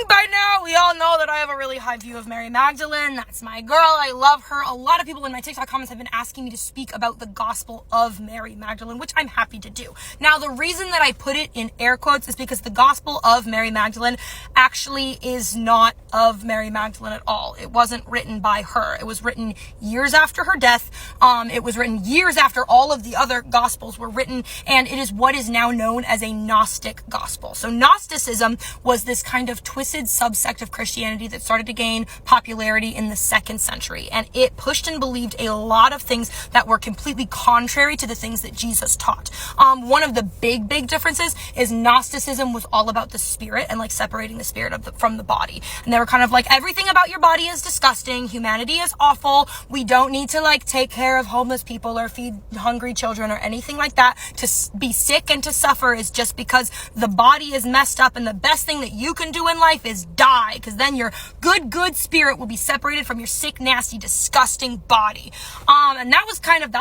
think by now we all know that I have a really high view of Mary Magdalene. That's my girl. I love her. A lot of people in my TikTok comments have been asking me to speak about the Gospel of Mary Magdalene, which I'm happy to do. Now, the reason that I put it in air quotes is because the Gospel of Mary Magdalene actually is not of Mary Magdalene at all. It wasn't written by her. It was written years after her death. It was written years after all of the other Gospels were written, and it is what is now known as a Gnostic Gospel. So Gnosticism was this kind of twisted subsect of Christianity that started to gain popularity in the 2nd century, and it pushed and believed a lot of things that were completely contrary to the things that Jesus taught. One of the big differences is Gnosticism was all about the spirit and like separating the spirit from the body, and they were kind of like, everything about your body is disgusting, humanity is awful, we don't need to like take care of homeless people or feed hungry children or anything like that. To be sick and to suffer is just because the body is messed up, and the best thing that you can do in life is die, because then your good spirit will be separated from your sick, nasty, disgusting body. And that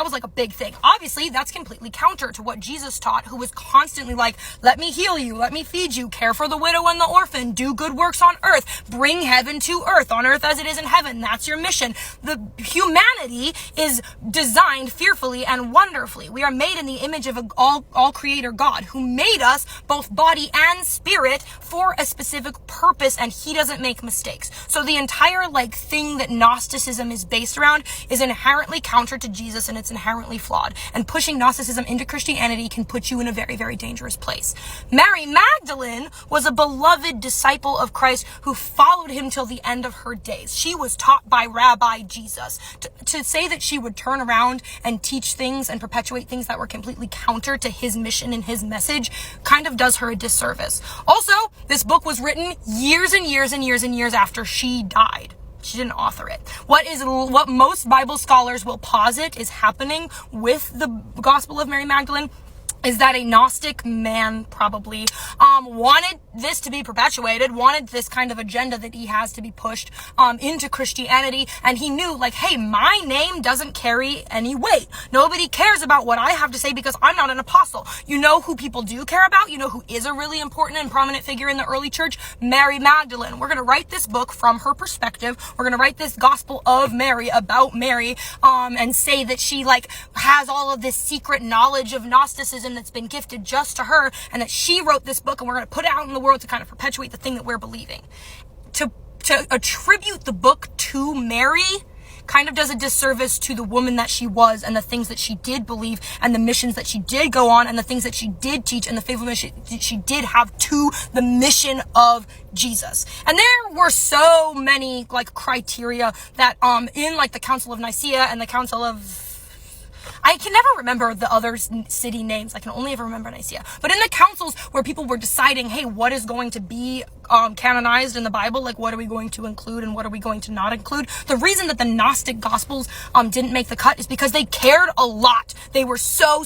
was like a big thing. Obviously, that's completely counter to what Jesus taught, who was constantly like, let me heal you, let me feed you, care for the widow and the orphan, do good works on earth, bring heaven to earth, on earth as it is in heaven. That's your mission. The humanity is designed fearfully and wonderfully. We are made in the image of all creator God, who made us both body and spirit for a specific purpose, and he doesn't make mistakes. So the entire like thing that Gnosticism is based around is inherently counter to Jesus, and it's inherently flawed. And pushing Gnosticism into Christianity can put you in a very, very dangerous place. Mary Magdalene was a beloved disciple of Christ who followed him till the end of her days. She was taught by Rabbi Jesus. To say that she would turn around and teach things and perpetuate things that were completely counter to his mission and his message kind of does her a disservice. Also, this book was written years and years after she died. She didn't author it. What most Bible scholars will posit is happening with the Gospel of Mary Magdalene is that a Gnostic man probably wanted this to be perpetuated, wanted this kind of agenda that he has to be pushed into Christianity, and he knew, like, hey, my name doesn't carry any weight. Nobody cares about what I have to say because I'm not an apostle. You know who people do care about? You know who is a really important and prominent figure in the early church? Mary Magdalene. We're going to write this book from her perspective. We're going to write this Gospel of Mary about Mary, and say that she, like, has all of this secret knowledge of Gnosticism that's been gifted just to her, and that she wrote this book, and we're going to put it out in the world to kind of perpetuate the thing that we're believing. To attribute the book to Mary kind of does a disservice to the woman that she was, and the things that she did believe, and the missions that she did go on, and the things that she did teach, and the faithfulness she did have to the mission of Jesus. And there were so many like criteria that in like the Council of Nicaea and the Council of, I can never remember the other city names. I can only ever remember Nicaea. But in the councils where people were deciding, hey, what is going to be canonized in the Bible? Like, what are we going to include and what are we going to not include? The reason that the Gnostic Gospels didn't make the cut is because they cared a lot. They were so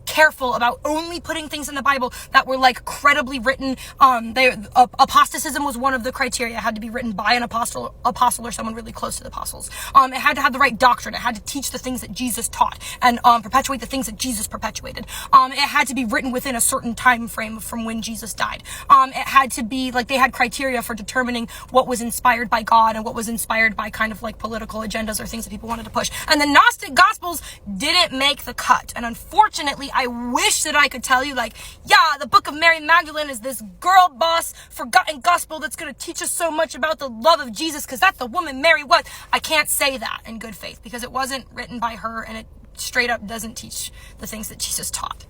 careful about only putting things in the Bible that were like credibly written. Apostolicism was one of the criteria. It had to be written by an apostle or someone really close to the apostles. It had to have the right doctrine. It had to teach the things that Jesus taught and perpetuate the things that Jesus perpetuated. It had to be written within a certain time frame from when Jesus died. It had to be like, they had criteria for determining what was inspired by God and what was inspired by kind of like political agendas or things that people wanted to push. And the Gnostic Gospels didn't make the cut. And unfortunately, I wish that I could tell you, like, yeah, the book of Mary Magdalene is this girl boss forgotten gospel that's going to teach us so much about the love of Jesus because that's the woman Mary was. I can't say that in good faith because it wasn't written by her, and it straight up doesn't teach the things that Jesus taught.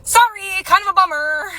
Sorry, kind of a bummer.